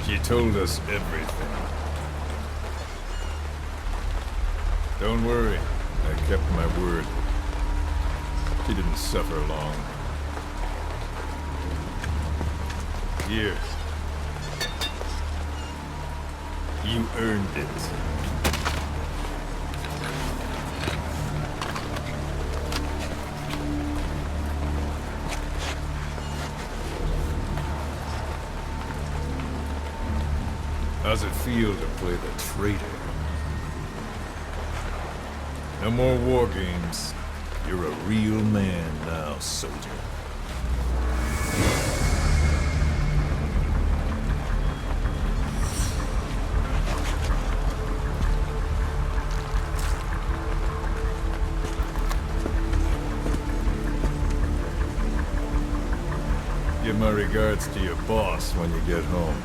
She told us everything. Don't worry, I kept my word. She didn't suffer long. Here. You earned it. How's it feel to play the traitor? No more war games. You're a real man now, soldier. Give my regards to your boss when you get home.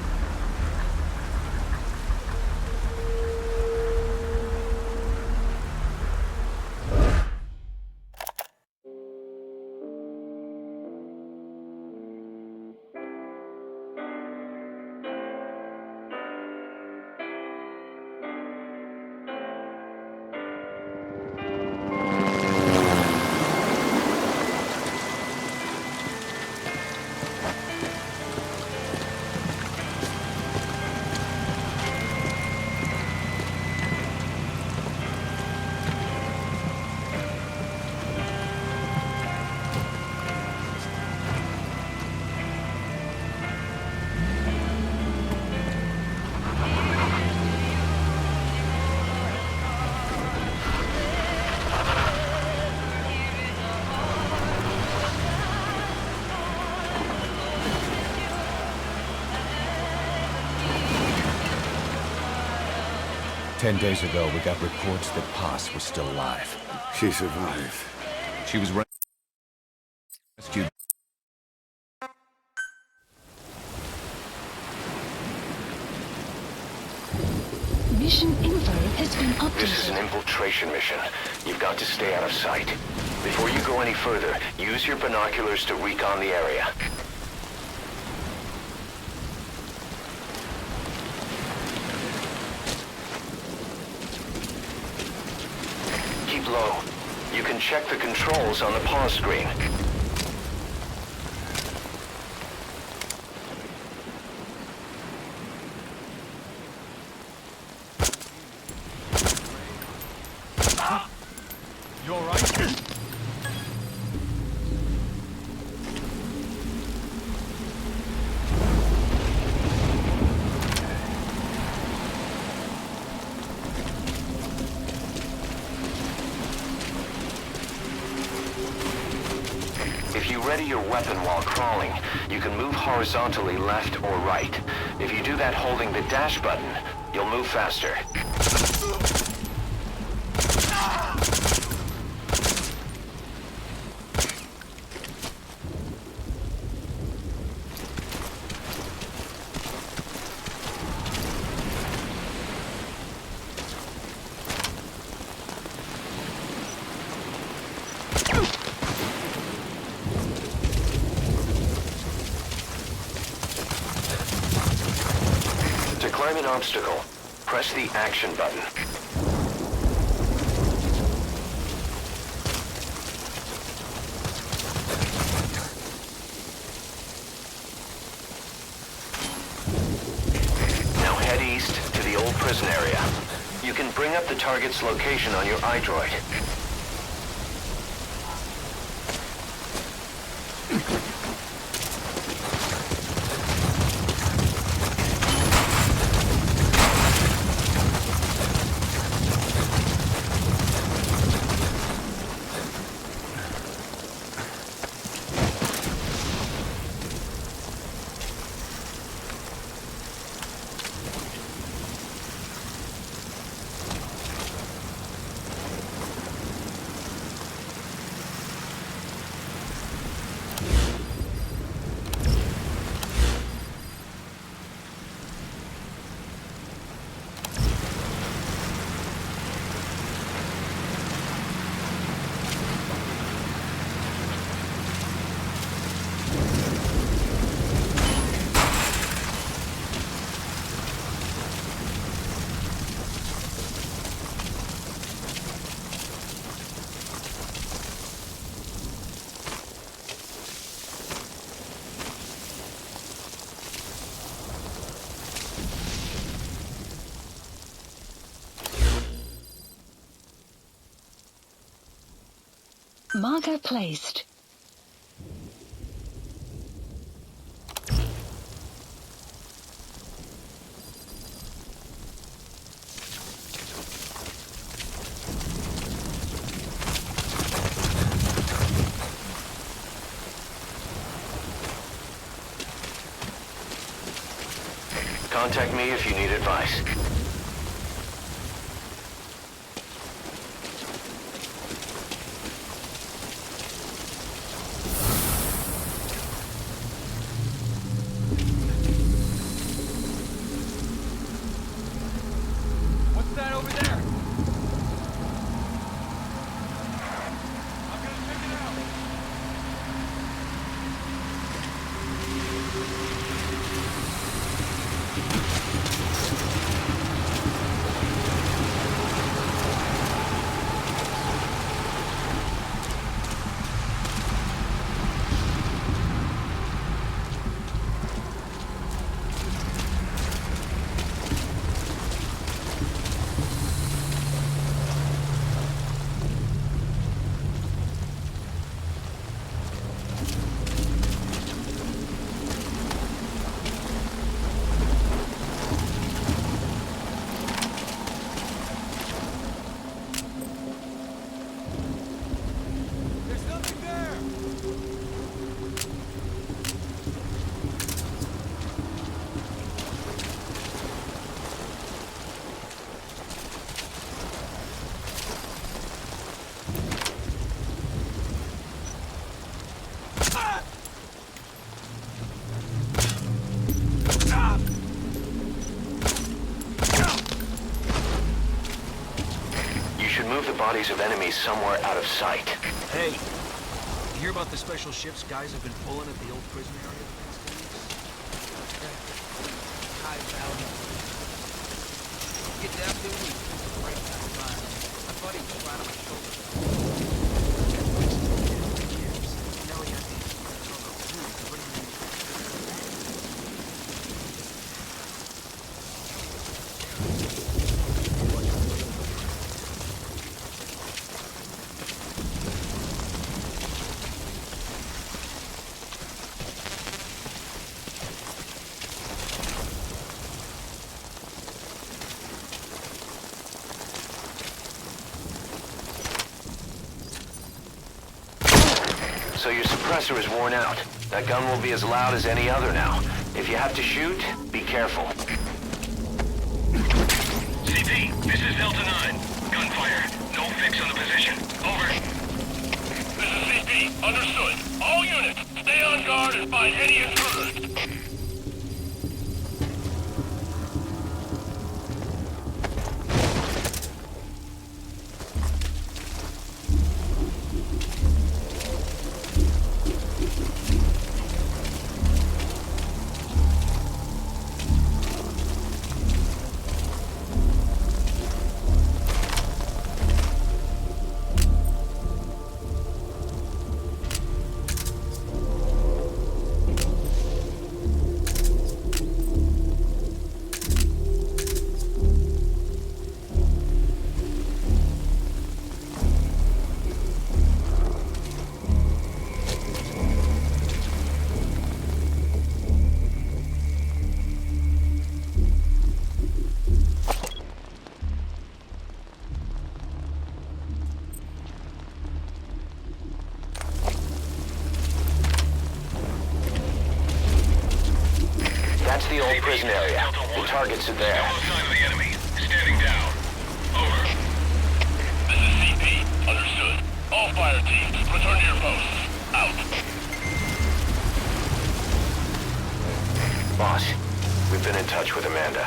"10 days ago, we got reports that Paz was still alive. She survived. She was rescued. Mission info has been This is an updated. infiltration mission. You've got to stay out of sight. Before you go any further, use your binoculars to recon the area. Keep low. You can check the controls on the pause screen. You alright? If you ready your weapon while crawling, you can move horizontally left or right. If you do that holding the dash button, you'll move faster. To climb an obstacle, press the action button. Now head east to the old prison area. You can bring up the target's location on your iDroid. Marker placed. Contact me if you need advice. What's that over there? I'm gonna check it out. There's nothing there! You should move the bodies of enemies somewhere out of sight. Hey, you hear about the special ships guys have been pulling at the old prison area the past 2 weeks? High value. Get down to it, it's a break that time. My buddy was right on my shoulder. Now we got these on the roof, what do you mean? So your suppressor is worn out. That gun will be as loud as any other now. If you have to shoot, be careful. CP, this is Delta 9. Gunfire. No fix on the position. Over. This is CP. Understood. All units, stay on guard and find any intruders. That's the old prison area. The targets are there. No sign of the enemy. Standing down. Over. This is CP. Understood. All fire teams, return to your posts. Out. Boss, we've been in touch with Amanda.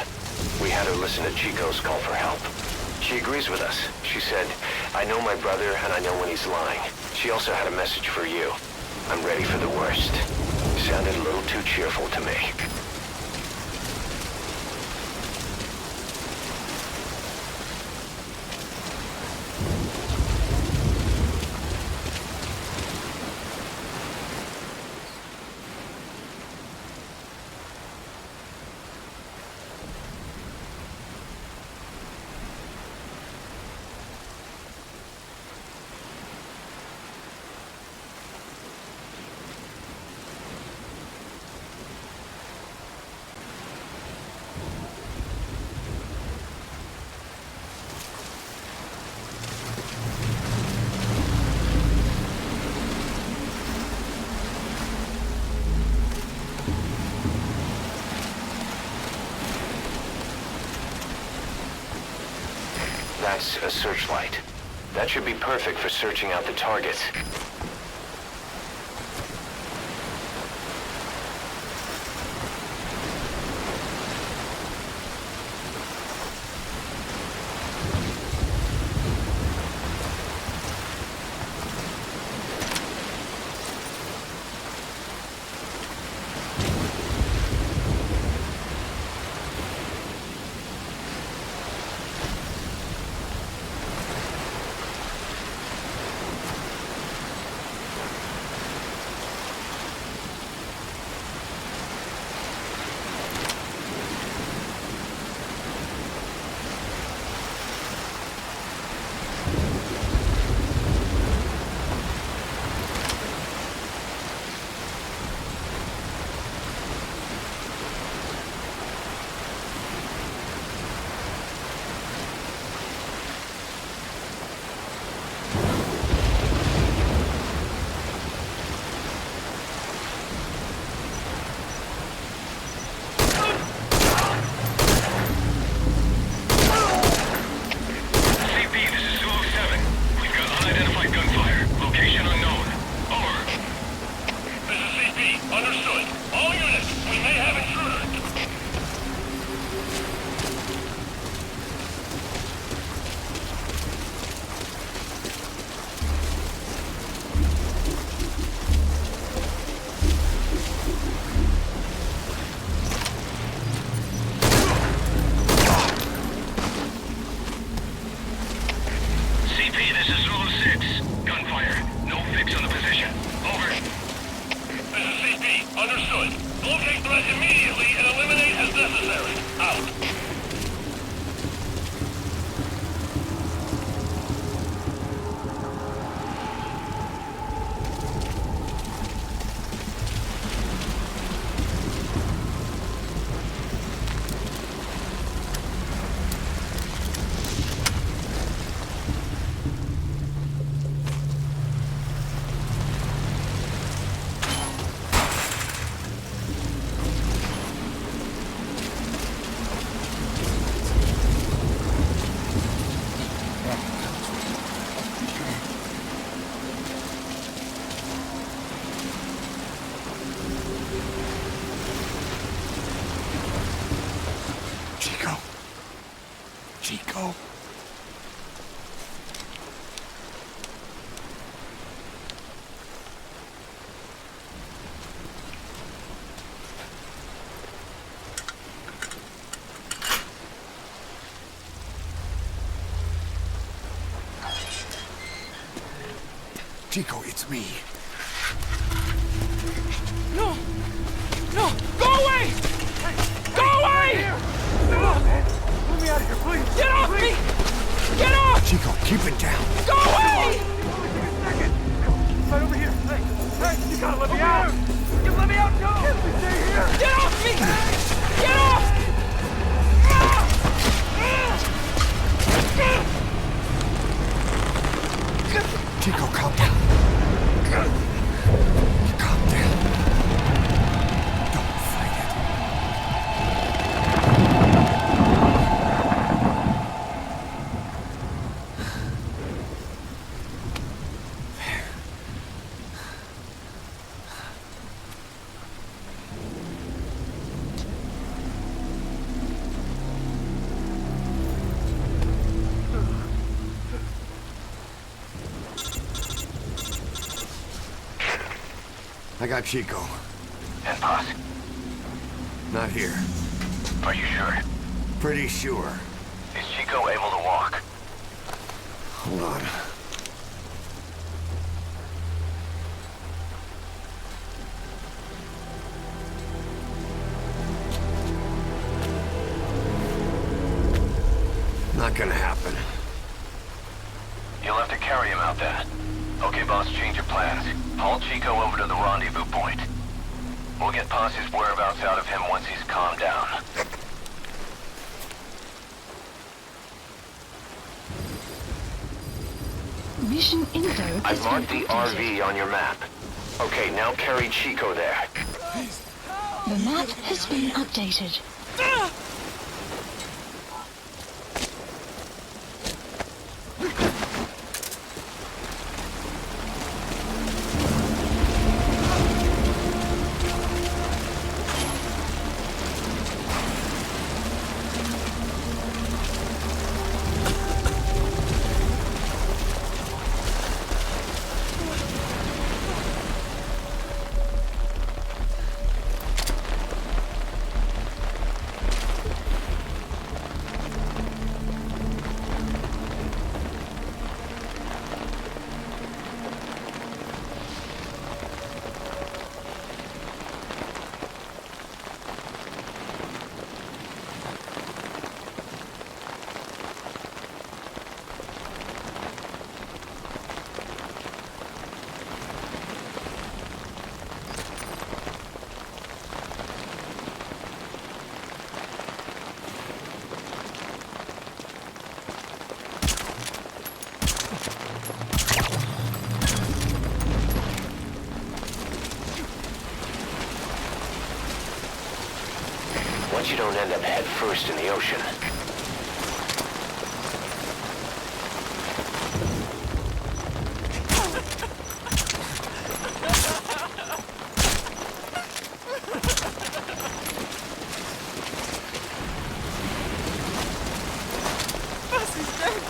We had her listen to Chico's call for help. She agrees with us. She said, I know my brother and I know when he's lying. She also had a message for you. I'm ready for the worst. Sounded a little too cheerful to me. That's a searchlight. That should be perfect for searching out the targets. Chico. Chico, it's me. No! No! Go away! Go away! No, man. Let me out of here, please. Get off me! Get off! Chico, keep it down. Go away! Only take a second. Come, right over here. Hey, you gotta let me out. You let me out, go! Stay here. Get off me! Get off! Chico, calm down. Calm down. Don't fight it. I got Chico. And Paz? Not here. Are you sure? Pretty sure. Is Chico able to walk? Hold on. Not gonna happen. You'll have to carry him out then. Okay, boss, change your plans. Haul Chico over to the rendezvous point. We'll get Paz's whereabouts out of him once he's calmed down. Mission info I've has marked been the updated. RV on your map. Okay, now carry Chico there. The map has been updated. head first in the ocean. Busty's dead!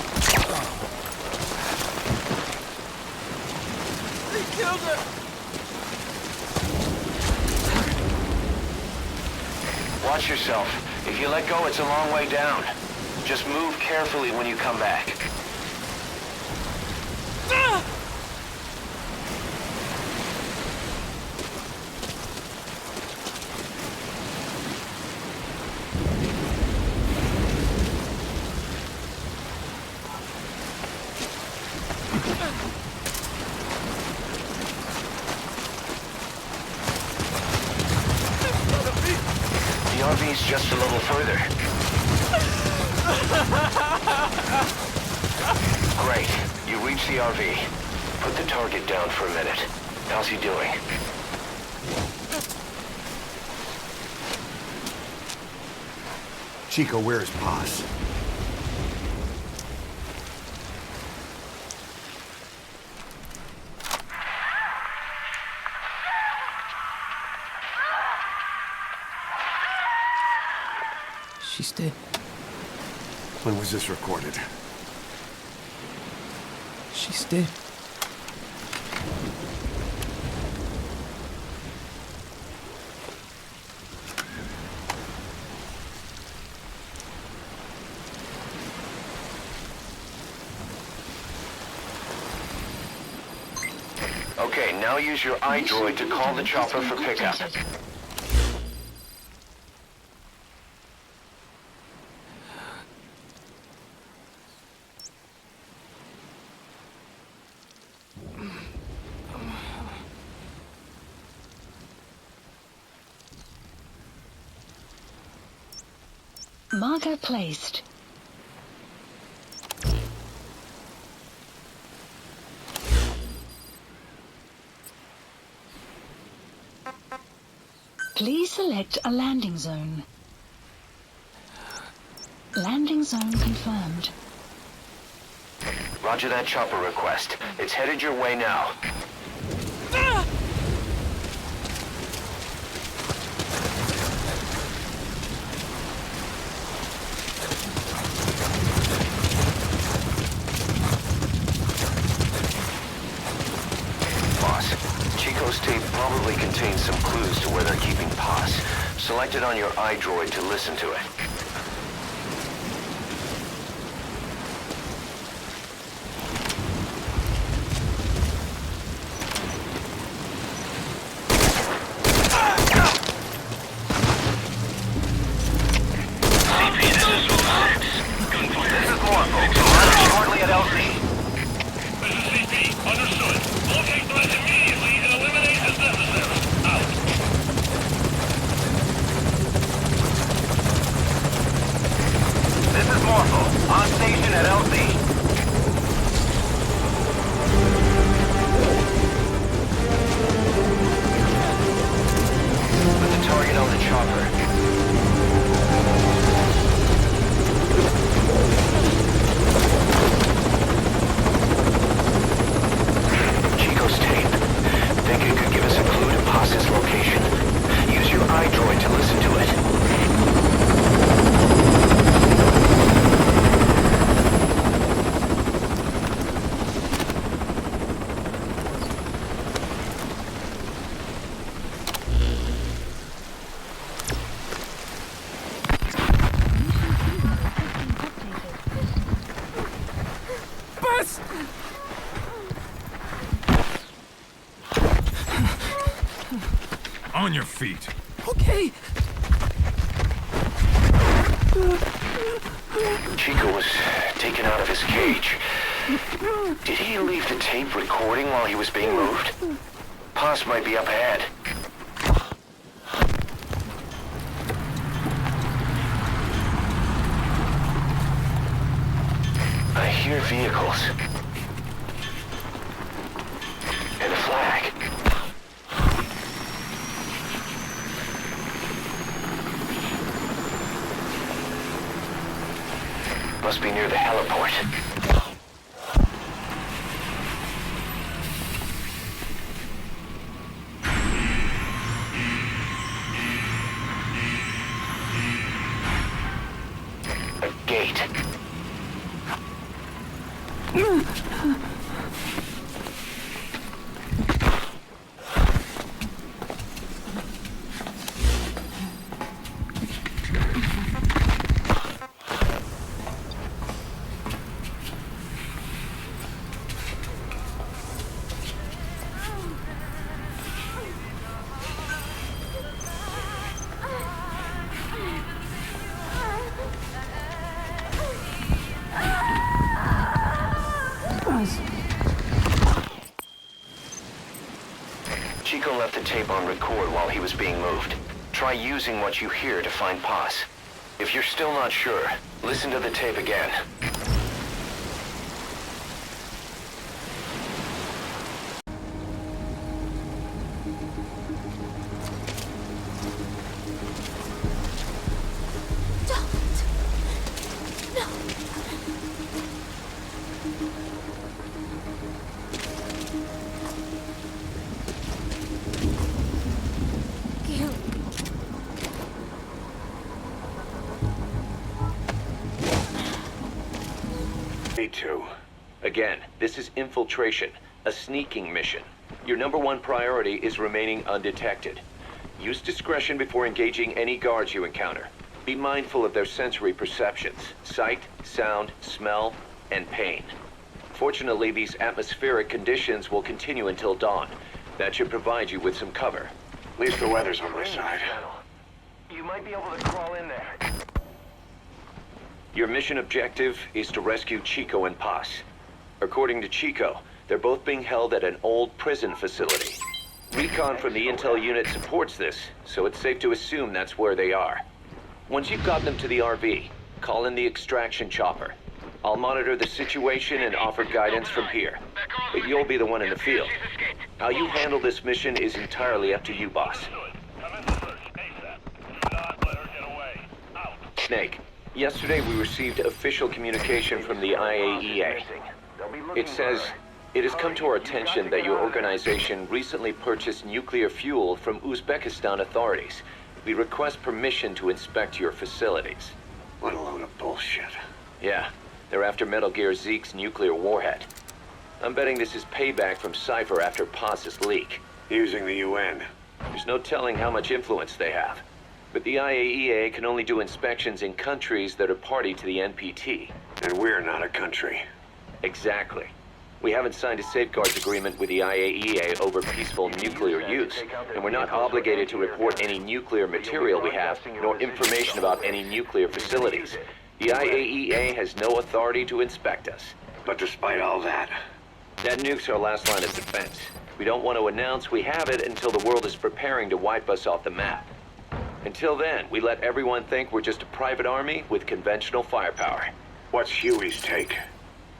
They killed her! Watch yourself. If you let go, it's a long way down. Just move carefully when you come back. The RV's just a little further. Great. You reached the RV. Put the target down for a minute. How's he doing? Chico, where's Paz? She's dead. When was this recorded? She's dead. Okay, now use your iDroid to call the chopper for pickup. Marker placed. Please select a landing zone. Landing zone confirmed. Roger that chopper request. It's headed your way now. Chico's tape probably contains some clues to where they're keeping Paz. Select it on your iDroid to listen to it. This is more, folks. Arrive shortly at LZ. This is CP. Understood. Locate threat immediately and eliminate as necessary. Out. This is Morpho. On station at LZ. Put the target on the chopper. Chico's tape. Think it could give us a clue to Paz's location. Use your iDroid to listen to it. Bus! On your feet. Okay! Chico was taken out of his cage. Did he leave the tape recording while he was being moved? Paz might be up ahead. I hear vehicles. And a flag. Must be near the heliport. A gate. Chico left the tape on record while he was being moved. Try using what you hear to find Paz. If you're still not sure, listen to the tape again. Me too. Again, this is infiltration, a sneaking mission. Your #1 priority is remaining undetected. Use discretion before engaging any guards you encounter. Be mindful of their sensory perceptions, sight, sound, smell, and pain. Fortunately, these atmospheric conditions will continue until dawn. That should provide you with some cover. At least the weather's on my side. You might be able to crawl in there. Your mission objective is to rescue Chico and Paz. According to Chico, they're both being held at an old prison facility. Recon from the intel unit supports this, so it's safe to assume that's where they are. Once you've got them to the RV, call in the extraction chopper. I'll monitor the situation and offer guidance from here, but you'll be the one in the field. How you handle this mission is entirely up to you, boss. Snake, yesterday we received official communication from the IAEA. It says, it has come to our attention that your organization recently purchased nuclear fuel from Uzbekistan authorities. We request permission to inspect your facilities. What a load of bullshit. Yeah, they're after Metal Gear Zeke's nuclear warhead. I'm betting this is payback from Cypher after Paz's leak. Using the UN. There's no telling how much influence they have. But the IAEA can only do inspections in countries that are party to the NPT. And we're not a country. Exactly. We haven't signed a safeguards agreement with the IAEA over peaceful nuclear use, and we're not obligated to report any nuclear material we have, nor information about any nuclear facilities. The IAEA has no authority to inspect us. But despite all that, That nuke's our last line of defense. We don't want to announce we have it until the world is preparing to wipe us off the map. Until then, we let everyone think we're just a private army with conventional firepower. what's Huey's take?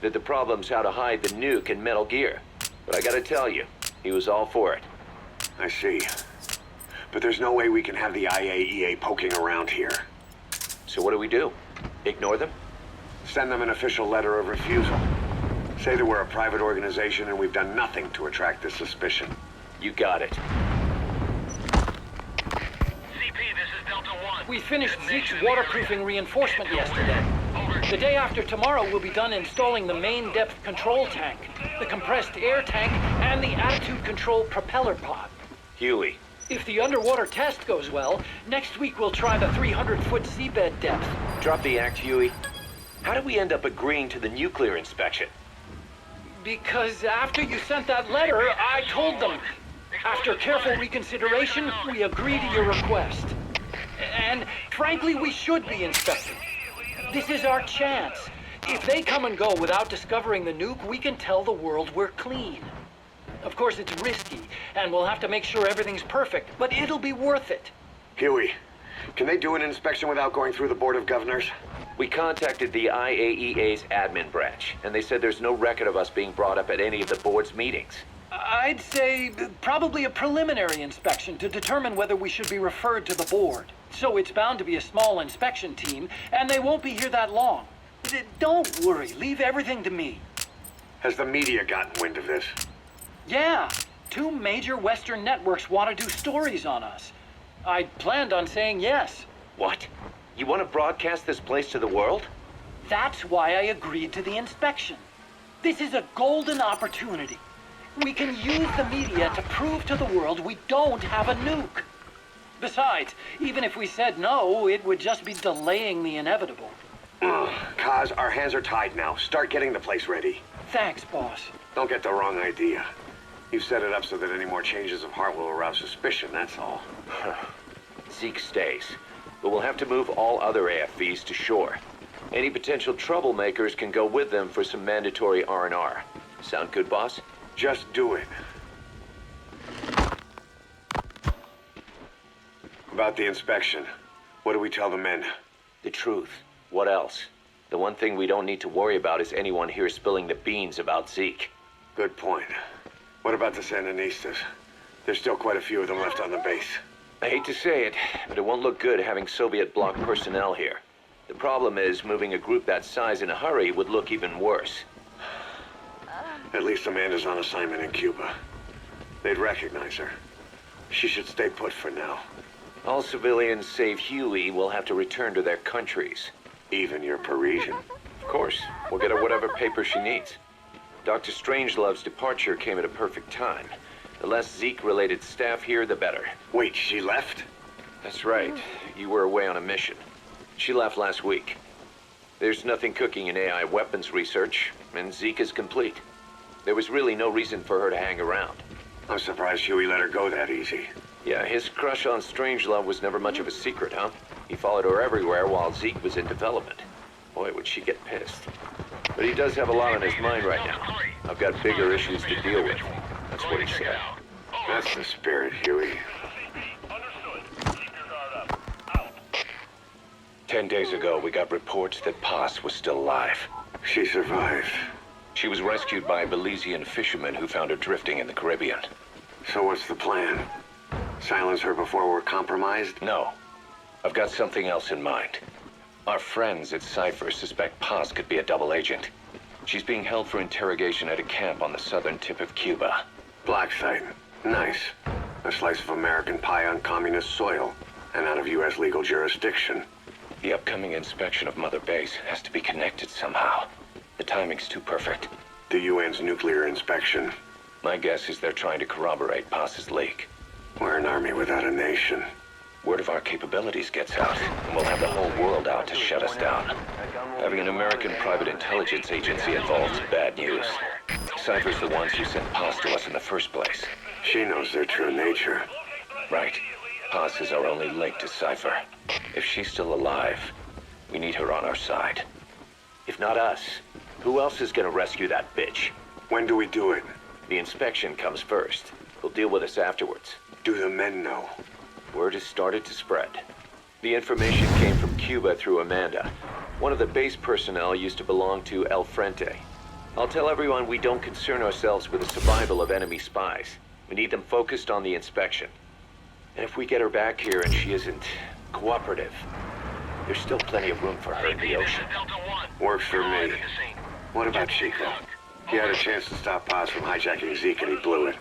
That the problem's how to hide the nuke in Metal Gear. But I gotta tell you, he was all for it. I see. But there's no way we can have the IAEA poking around here. So what do? Ignore them? Send them an official letter of refusal. Say that we're a private organization and we've done nothing to attract this suspicion. You got it. CP, this is Delta 1. We finished Zeke's waterproofing reinforcement yesterday. The day after tomorrow, we'll be done installing the main depth control tank, the compressed air tank, and the attitude control propeller pod. Huey, If the underwater test goes well, next week we'll try the 300-foot seabed depth. drop the act, Huey. How did we end up agreeing to the nuclear inspection? Because after you sent that letter, I told them. After careful reconsideration, we agree to your request. And frankly, we should be inspected. This is our chance. If they come and go without discovering the nuke, we can tell the world we're clean. Of course, it's risky, and we'll have to make sure everything's perfect, but it'll be worth it. Huey, can they do an inspection without going through the Board of Governors? We contacted the IAEA's admin branch, and they said there's no record of us being brought up at any of the board's meetings. I'd say probably a preliminary inspection to determine whether we should be referred to the board. So it's bound to be a small inspection team, and they won't be here that long. Don't worry. Leave everything to me. Has the media gotten wind of this? Yeah. 2 major Western networks want to do stories on us. I planned on saying yes. What? You want to broadcast this place to the world? That's why I agreed to the inspection. This is a golden opportunity. We can use the media to prove to the world we don't have a nuke. Besides, even if we said no, it would just be delaying the inevitable. Kaz, our hands are tied now. Start getting the place ready. Thanks, boss. Don't get the wrong idea. You've set it up so that any more changes of heart will arouse suspicion, that's all. Zeke stays, but we'll have to move all other AFVs to shore. Any potential troublemakers can go with them for some mandatory R&R. Sound good, boss? Just do it. About the inspection, what do we tell the men? The truth. What else? The one thing we don't need to worry about is anyone here spilling the beans about Zeke. Good point. What about the Sandinistas? There's still quite a few of them left on the base. I hate to say it, but it won't look good having Soviet bloc personnel here. The problem is, moving a group that size in a hurry would look even worse. At least Amanda's on assignment in Cuba. They'd recognize her. She should stay put for now. All civilians save Huey will have to return to their countries. Even your Parisian. Of course, we'll get her whatever paper she needs. Dr. Strangelove's departure came at a perfect time. The less Zeke-related staff here, the better. Wait, she left? That's right. You were away on a mission. She left last week. There's nothing cooking in AI weapons research, and Zeke is complete. There was really no reason for her to hang around. I'm surprised Huey let her go that easy. Yeah, his crush on Strangelove was never much of a secret, huh? He followed her everywhere while Zeke was in development. Boy, would she get pissed. But he does have a lot on his mind right now. I've got bigger issues to deal with. That's what he said. That's the spirit, Huey. Understood. Keep your guard up. Out. 10 days ago, we got reports that Paz was still alive. She survived. She was rescued by Belizean fishermen who found her drifting in the Caribbean. So what's the plan? Silence her before we're compromised? No. I've got something else in mind. Our friends at Cypher suspect Paz could be a double agent. She's being held for interrogation at a camp on the southern tip of Cuba. Black site. Nice. A slice of American pie on communist soil, and out of U.S. legal jurisdiction. The upcoming inspection of Mother Base has to be connected somehow. The timing's too perfect. The UN's nuclear inspection. My guess is they're trying to corroborate Paz's leak. We're an army without a nation. Word of our capabilities gets out, and we'll have the whole world out to shut us down. Having an American private intelligence agency involved is bad news. Cypher's the ones who sent Paz to us in the first place. She knows their true nature. Right. Paz is our only link to Cypher. If she's still alive, we need her on our side. If not us, who else is gonna rescue that bitch? When do we do it? The inspection comes first. They'll deal with us afterwards. Do the men know? Word has started to spread. The information came from Cuba through Amanda. One of the base personnel used to belong to El Frente. I'll tell everyone we don't concern ourselves with the survival of enemy spies. We need them focused on the inspection. And if we get her back here and she isn't cooperative, there's still plenty of room for her in the ocean. Works for me. What about Chico? He had a chance to stop Paz from hijacking Zeke and he blew it.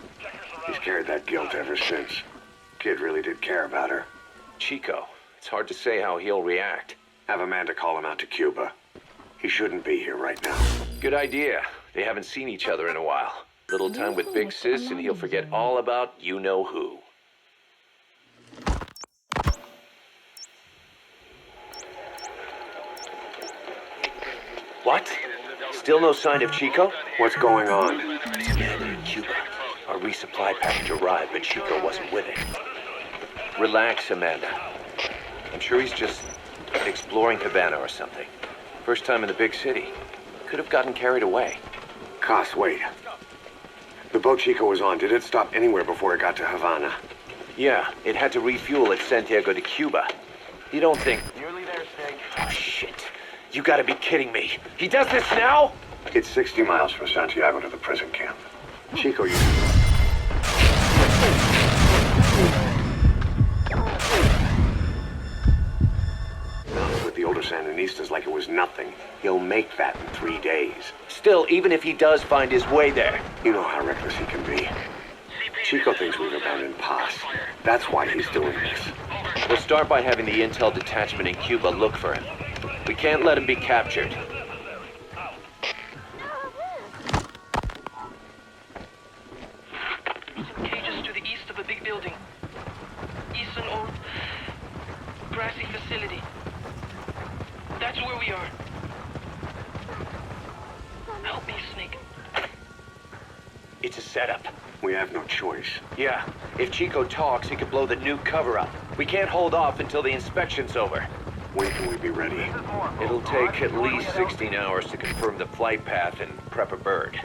He's carried that guilt ever since. Kid really did care about her. Chico, it's hard to say how he'll react. Have Amanda call him out to Cuba. He shouldn't be here right now. Good idea. They haven't seen each other in a while. Little time with Big Sis and he'll forget all about you-know-who. What? Still no sign of Chico? What's going on? Amanda in Cuba. Our resupply package arrived, but Chico wasn't with it. Relax, Amanda. I'm sure he's just exploring Havana or something. First time in the big city. Could have gotten carried away. Cos, wait. The boat Chico was on, did it stop anywhere before it got to Havana? Yeah, it had to refuel at Santiago de Cuba. You don't think... Nearly there, Snake. Oh, shit. You gotta be kidding me. He does this now? It's 60 miles from Santiago to the prison camp. Chico used with the older Sandinista released us like it was nothing. He'll make that in 3 days. Still, even if he does find his way there, You know how reckless he can be. Chico thinks we've abandoned Paz. That's why he's doing this. we'll start by having the intel detachment in Cuba look for him. We can't let him be captured. Cages to the east of a big building. East an old grassy facility. That's where we are. Help me, Snake. It's a setup. We have no choice. Yeah, if Chico talks, he could blow the new cover up. We can't hold off until the inspection's over. When can we be ready? It'll take at least 16 hours to confirm the flight path and prep a bird.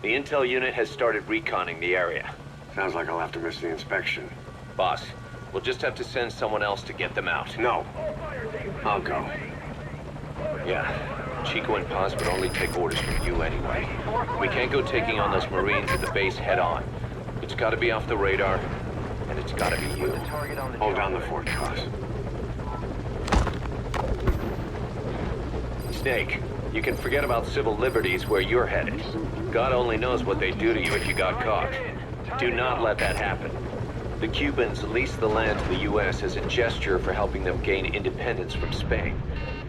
The intel unit has started reconning the area. Sounds like I'll have to miss the inspection. Boss, we'll just have to send someone else to get them out. No. I'll go. Yeah, Chico and Paz would only take orders from you anyway. We can't go taking on those Marines at the base head on. It's gotta be off the radar, and it's gotta be you. Hold down the fort, Cos. Snake, you can forget about civil liberties where you're headed. God only knows what they'd do to you if you got caught. Do not let that happen. The Cubans leased the land to the U.S. as a gesture for helping them gain independence from Spain.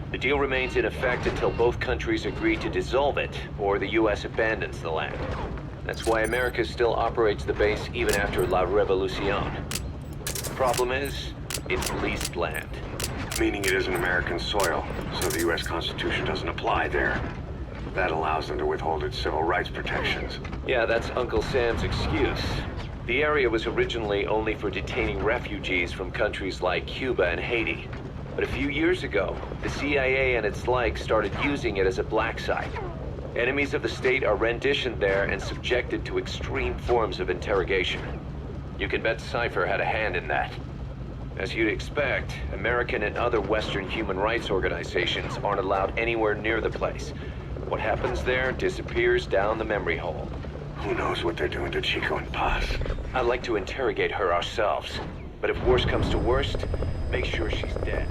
The deal remains in effect until both countries agree to dissolve it, or the U.S. abandons the land. That's why America still operates the base even after La Revolucion. Problem is, it's leased land. Meaning it isn't American soil, so the U.S. Constitution doesn't apply there. That allows them to withhold its civil rights protections. Yeah, that's Uncle Sam's excuse. The area was originally only for detaining refugees from countries like Cuba and Haiti. But a few years ago, the CIA and its like started using it as a black site. Enemies of the state are renditioned there and subjected to extreme forms of interrogation. You can bet Cypher had a hand in that. As you'd expect, American and other Western human rights organizations aren't allowed anywhere near the place. What happens there disappears down the memory hole. Who knows what they're doing to Chico and Paz? I'd like to interrogate her ourselves. But if worst comes to worst, make sure she's dead.